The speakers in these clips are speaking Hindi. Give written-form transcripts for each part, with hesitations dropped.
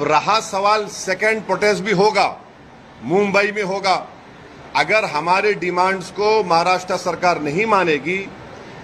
रहा सवाल सेकंड प्रोटेस्ट भी होगा, मुंबई में होगा। अगर हमारे डिमांड्स को महाराष्ट्र सरकार नहीं मानेगी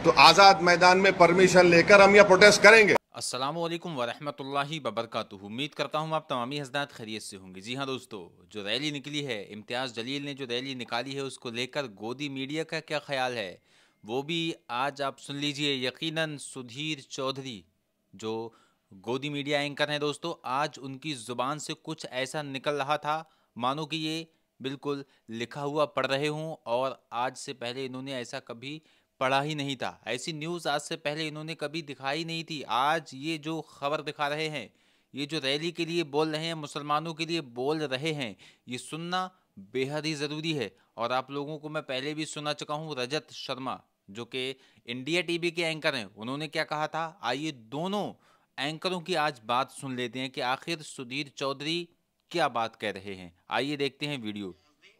तो आज़ाद मैदान में परमिशन लेकर हम यह प्रोटेस्ट करेंगे। अस्सलामु अलैकुम वरहमतुल्लाहि वबरकातुहू। उम्मीद करता हूँ आप तमामी हज़रात खैरियत से होंगे। जी हाँ दोस्तों, जो रैली निकली है, इम्तियाज़ जलील ने जो रैली निकाली है, उसको लेकर गोदी मीडिया का क्या ख्याल है वो भी आज आप सुन लीजिए। यकीनन सुधीर चौधरी जो गोदी मीडिया एंकर हैं दोस्तों, आज उनकी ज़ुबान से कुछ ऐसा निकल रहा था मानो कि ये बिल्कुल लिखा हुआ पढ़ रहे हों, और आज से पहले इन्होंने ऐसा कभी पढ़ा ही नहीं था। ऐसी न्यूज़ आज से पहले इन्होंने कभी दिखाई नहीं थी। आज ये जो खबर दिखा रहे हैं, ये जो रैली के लिए बोल रहे हैं, मुसलमानों के लिए बोल रहे हैं, ये सुनना बेहद ही ज़रूरी है। और आप लोगों को मैं पहले भी सुना चुका हूँ, रजत शर्मा जो कि इंडिया टीवी के एंकर हैं, उन्होंने क्या कहा था। आइए दोनों एंकरों की आज बात सुन लेते हैं कि आखिर सुधीर चौधरी क्या बात कह रहे हैं। आइए देखते हैं वीडियो।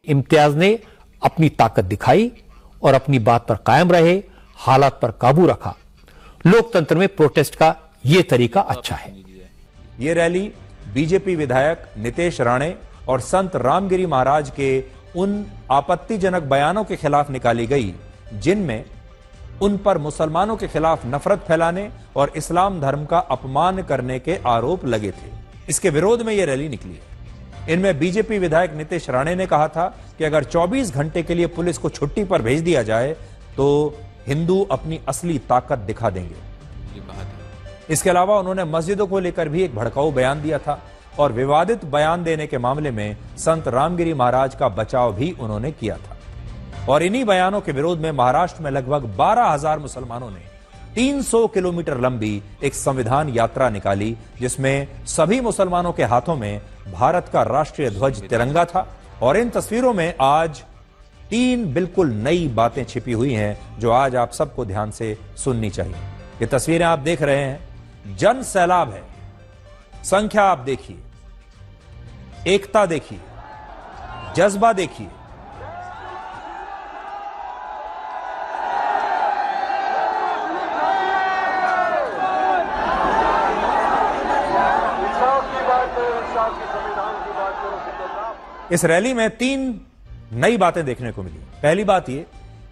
इम्तियाज ने अपनी ताकत दिखाई और अपनी बात पर कायम रहे, हालात पर काबू रखा। लोकतंत्र में प्रोटेस्ट का यह तरीका अच्छा है। ये रैली बीजेपी विधायक नितेश राणे और संत रामगिरी महाराज के उन आपत्तिजनक बयानों के खिलाफ निकाली गई जिनमें उन पर मुसलमानों के खिलाफ नफरत फैलाने और इस्लाम धर्म का अपमान करने के आरोप लगे थे। इसके विरोध में यह रैली निकली है। इनमें बीजेपी विधायक नितेश राणे ने कहा था कि अगर 24 घंटे के लिए पुलिस को छुट्टी पर भेज दिया जाए तो हिंदू अपनी असली ताकत दिखा देंगे। इसके अलावा उन्होंने मस्जिदों को लेकर भी एक भड़काऊ बयान दिया था और विवादित बयान देने के मामले में संत रामगिरी महाराज का बचाव भी उन्होंने किया था। और इन्हीं बयानों के विरोध में महाराष्ट्र में लगभग 12,000 मुसलमानों ने 300 किलोमीटर लंबी एक संविधान यात्रा निकाली, जिसमें सभी मुसलमानों के हाथों में भारत का राष्ट्रीय ध्वज तिरंगा था। और इन तस्वीरों में आज 3 बिल्कुल नई बातें छिपी हुई हैं जो आज आप सबको ध्यान से सुननी चाहिए। ये तस्वीरें आप देख रहे हैं, जन सैलाब है। संख्या आप देखिए, एकता देखिए, जज्बा देखिए। इस रैली में 3 नई बातें देखने को मिली। पहली बात यह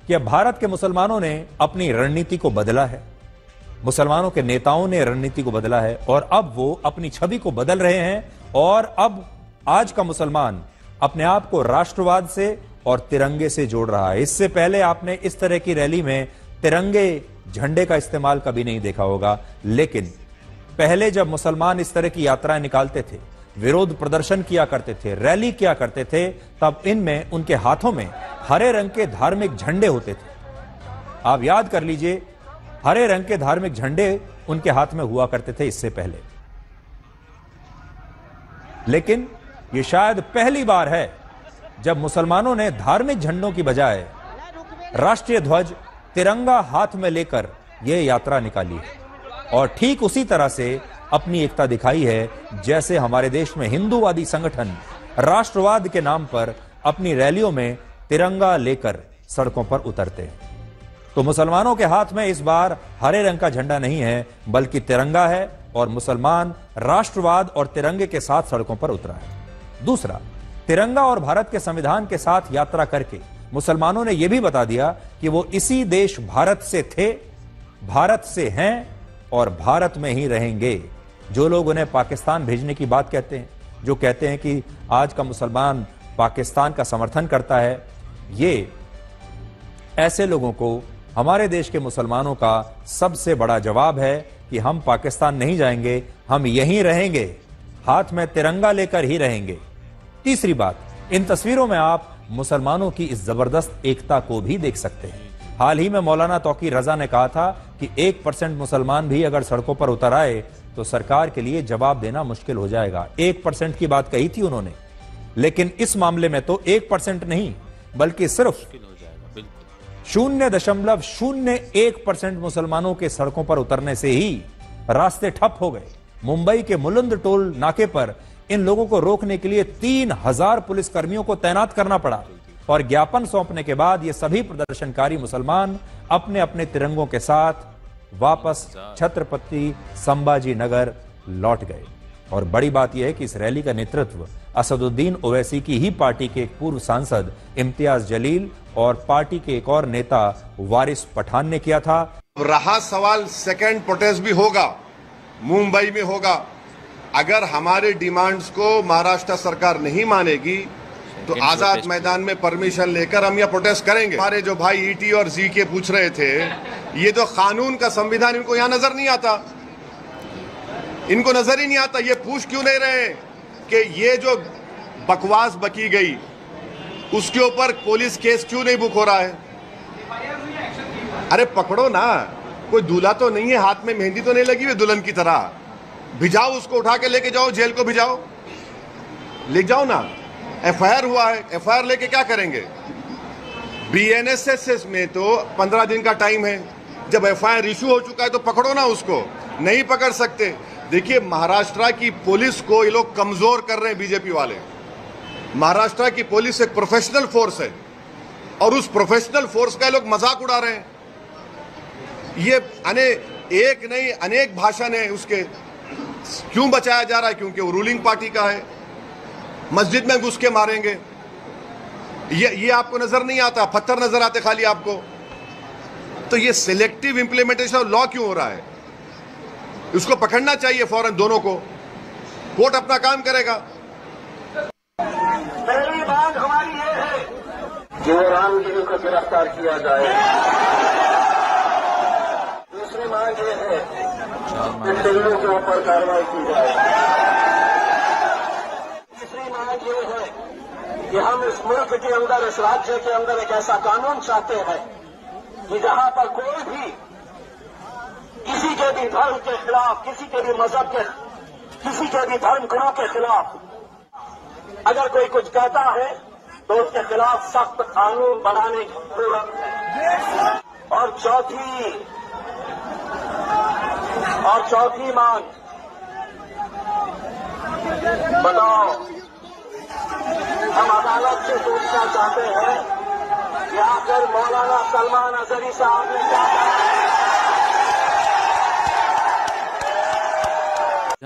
कि अब भारत के मुसलमानों ने अपनी रणनीति को बदला है, मुसलमानों के नेताओं ने रणनीति को बदला है और अब वो अपनी छवि को बदल रहे हैं। और अब आज का मुसलमान अपने आप को राष्ट्रवाद से और तिरंगे से जोड़ रहा है। इससे पहले आपने इस तरह की रैली में तिरंगे झंडे का इस्तेमाल कभी नहीं देखा होगा, लेकिन पहले जब मुसलमान इस तरह की यात्राएं निकालते थे, विरोध प्रदर्शन किया करते थे, रैली किया करते थे, तब इनमें उनके हाथों में हरे रंग के धार्मिक झंडे होते थे। आप याद कर लीजिए, हरे रंग के धार्मिक झंडे उनके हाथ में हुआ करते थे इससे पहले। लेकिन यह शायद पहली बार है जब मुसलमानों ने धार्मिक झंडों की बजाय राष्ट्रीय ध्वज तिरंगा हाथ में लेकर यह यात्रा निकाली है और ठीक उसी तरह से अपनी एकता दिखाई है जैसे हमारे देश में हिंदूवादी संगठन राष्ट्रवाद के नाम पर अपनी रैलियों में तिरंगा लेकर सड़कों पर उतरते हैं। तो मुसलमानों के हाथ में इस बार हरे रंग का झंडा नहीं है, बल्कि तिरंगा है और मुसलमान राष्ट्रवाद और तिरंगे के साथ सड़कों पर उतरा है। दूसरा, तिरंगा और भारत के संविधान के साथ यात्रा करके मुसलमानों ने यह भी बता दिया कि वो इसी देश भारत से थे, भारत से हैं और भारत में ही रहेंगे। जो लोग उन्हें पाकिस्तान भेजने की बात कहते हैं, जो कहते हैं कि आज का मुसलमान पाकिस्तान का समर्थन करता है, ये ऐसे लोगों को हमारे देश के मुसलमानों का सबसे बड़ा जवाब है कि हम पाकिस्तान नहीं जाएंगे, हम यहीं रहेंगे, हाथ में तिरंगा लेकर ही रहेंगे। तीसरी बात, इन तस्वीरों में आप मुसलमानों की इस जबरदस्त एकता को भी देख सकते हैं। हाल ही में मौलाना तौकीर रजा ने कहा था कि 1% मुसलमान भी अगर सड़कों पर उतर आए तो सरकार के लिए जवाब देना मुश्किल हो जाएगा। 1% की बात कही थी उन्होंने, लेकिन इस मामले में तो 1% नहीं बल्कि सिर्फ 0.01% मुसलमानों के सड़कों पर उतरने से ही रास्ते ठप हो गए। मुंबई के मुलुंद टोल नाके पर इन लोगों को रोकने के लिए 3000 पुलिसकर्मियों को तैनात करना पड़ा और ज्ञापन सौंपने के बाद ये सभी प्रदर्शनकारी मुसलमान अपने अपने तिरंगों के साथ वापस छत्रपति संभाजी नगर लौट गए। और बड़ी बात यह है कि इस रैली का नेतृत्व असदुद्दीन ओवैसी की ही पार्टी के एक पूर्व सांसद इम्तियाज जलील और पार्टी के एक और नेता वारिस पठान ने किया था। रहा सवाल, सेकंड प्रोटेस्ट भी होगा, मुंबई में होगा। अगर हमारे डिमांड्स को महाराष्ट्र सरकार नहीं मानेगी तो आजाद मैदान में परमिशन लेकर हम यह प्रोटेस्ट करेंगे। हमारे जो भाई ईटी और जी के पूछ रहे थे, ये तो कानून का संविधान इनको यहां नजर नहीं आता, इनको नजर ही नहीं आता। ये पूछ क्यों नहीं रहे कि ये जो बकवास बकी गई उसके ऊपर पुलिस केस क्यों नहीं बुक हो रहा है? अरे पकड़ो ना, कोई दूल्हा तो नहीं है, हाथ में मेहंदी तो नहीं लगी हुई दुल्हन की तरह, भिजाओ उसको, उठा के लेके जाओ, जेल को भिजाओ, ले जाओ ना। एफआईआर हुआ है, एफआईआर लेके क्या करेंगे? बीएनएसएस में तो 15 दिन का टाइम है, जब एफआईआर इशू हो चुका है तो पकड़ो ना उसको, नहीं पकड़ सकते। देखिए महाराष्ट्र की पुलिस को ये लोग कमजोर कर रहे हैं बीजेपी वाले। महाराष्ट्र की पुलिस एक प्रोफेशनल फोर्स है और उस प्रोफेशनल फोर्स का ये लोग मजाक उड़ा रहे हैं। ये एक नहीं अनेक भाषण है उसके। क्यों बचाया जा रहा है? क्योंकि वो रूलिंग पार्टी का है। मस्जिद में घुस के मारेंगे, ये आपको नजर नहीं आता? पत्थर नजर आते खाली आपको? तो ये सिलेक्टिव इंप्लीमेंटेशन ऑफ लॉ क्यों हो रहा है? इसको पकड़ना चाहिए फौरन दोनों को, कोर्ट अपना काम करेगा। पहली बात हमारी ये है कि वो रामगिरी को गिरफ्तार किया जाए। दूसरी मांग ये है कि दिल्ली के ऊपर कार्रवाई की जाए। तीसरी मांग ये है कि हम इस मुल्क के अंदर, इस राज्य के अंदर एक ऐसा कानून चाहते हैं कि जहां पर कोई भी किसी के भी धर्म के खिलाफ, किसी के भी मजहब के, किसी के भी धर्म गुरु के खिलाफ अगर कोई कुछ कहता है तो उसके खिलाफ सख्त कानून बनाने की जरूरत है। और चौथी मांग, बताओ, हम अदालत से पूछना चाहते हैं कि आखिर मौलाना सलमान अजहरी साहब ने क्या कहा?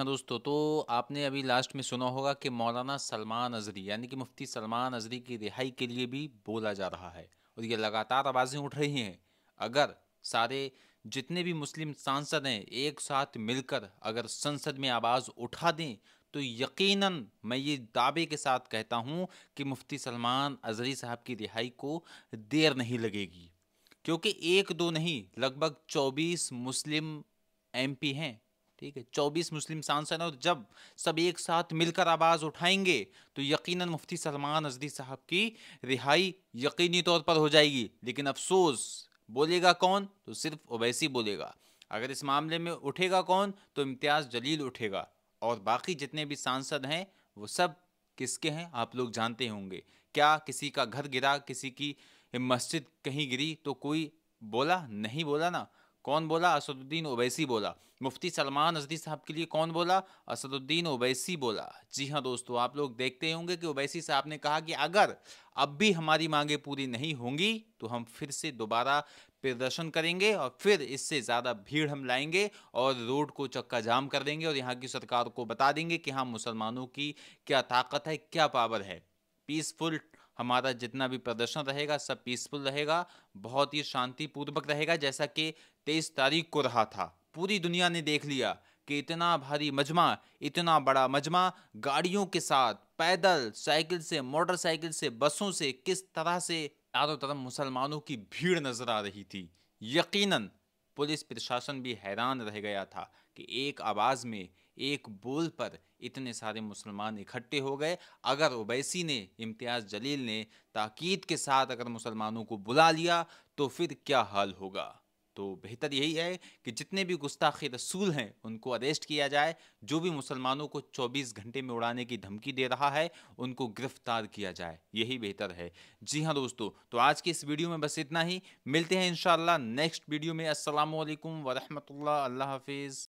दोस्तों, तो आपने अभी लास्ट में सुना होगा कि मौलाना सलमान अजहरी यानी कि मुफ्ती सलमान अजहरी की रिहाई के लिए भी बोला जा रहा है और ये लगातार आवाज़ें उठ रही हैं। अगर सारे जितने भी मुस्लिम सांसद हैं एक साथ मिलकर अगर संसद में आवाज़ उठा दें तो यकीनन मैं ये दावे के साथ कहता हूँ कि मुफ्ती सलमान अजहरी साहब की रिहाई को देर नहीं लगेगी, क्योंकि एक दो नहीं, लगभग 24 मुस्लिम एमपी हैं, ठीक है, 24 मुस्लिम सांसद, और जब सब एक साथ मिलकर आवाज़ उठाएंगे तो यकीनन मुफ्ती सलमान अजहरी साहब की रिहाई यकीनी तौर पर हो जाएगी। लेकिन अफसोस, बोलेगा कौन? तो सिर्फ ओवैसी बोलेगा। अगर इस मामले में उठेगा कौन? तो इम्तियाज़ जलील उठेगा, और बाकी जितने भी सांसद हैं वो सब किसके हैं आप लोग जानते होंगे। क्या किसी का घर गिरा, किसी की मस्जिद कहीं गिरी तो कोई बोला? नहीं बोला ना। कौन बोला? असदुद्दीन ओवैसी बोला। मुफ्ती सलमान अजहरी साहब के लिए कौन बोला? असदुद्दीन ओवैसी बोला। जी हाँ दोस्तों, आप लोग देखते होंगे कि ओवैसी साहब ने कहा कि अगर अब भी हमारी मांगे पूरी नहीं होंगी तो हम फिर से दोबारा प्रदर्शन करेंगे और फिर इससे ज़्यादा भीड़ हम लाएंगे और रोड को चक्का जाम कर देंगे और यहाँ की सरकार को बता देंगे कि हाँ, मुसलमानों की क्या ताकत है, क्या पावर है। पीसफुल हमारा जितना भी प्रदर्शन रहेगा सब पीसफुल रहेगा, बहुत ही शांतिपूर्वक रहेगा, जैसा कि 23 तारीख को रहा था। पूरी दुनिया ने देख लिया कि इतना भारी मजमा, इतना बड़ा मजमा गाड़ियों के साथ, पैदल, साइकिल से, मोटरसाइकिल से, बसों से, किस तरह से चारों तरफ मुसलमानों की भीड़ नजर आ रही थी। यकीनन पुलिस प्रशासन भी हैरान रह गया था कि एक आवाज़ में, एक बोल पर इतने सारे मुसलमान इकट्ठे हो गए। अगर ओवैसी ने, इम्तियाज़ जलील ने ताकीद के साथ अगर मुसलमानों को बुला लिया तो फिर क्या हाल होगा। तो बेहतर यही है कि जितने भी गुस्ताखी रसूल हैं उनको अरेस्ट किया जाए। जो भी मुसलमानों को 24 घंटे में उड़ाने की धमकी दे रहा है उनको गिरफ्तार किया जाए, यही बेहतर है। जी हाँ दोस्तों, तो आज की इस वीडियो में बस इतना ही। मिलते हैं इंशाअल्लाह नेक्स्ट वीडियो में। अस्सलामु अलैकुम व रहमतुल्लाह। अल्लाह हाफिज़।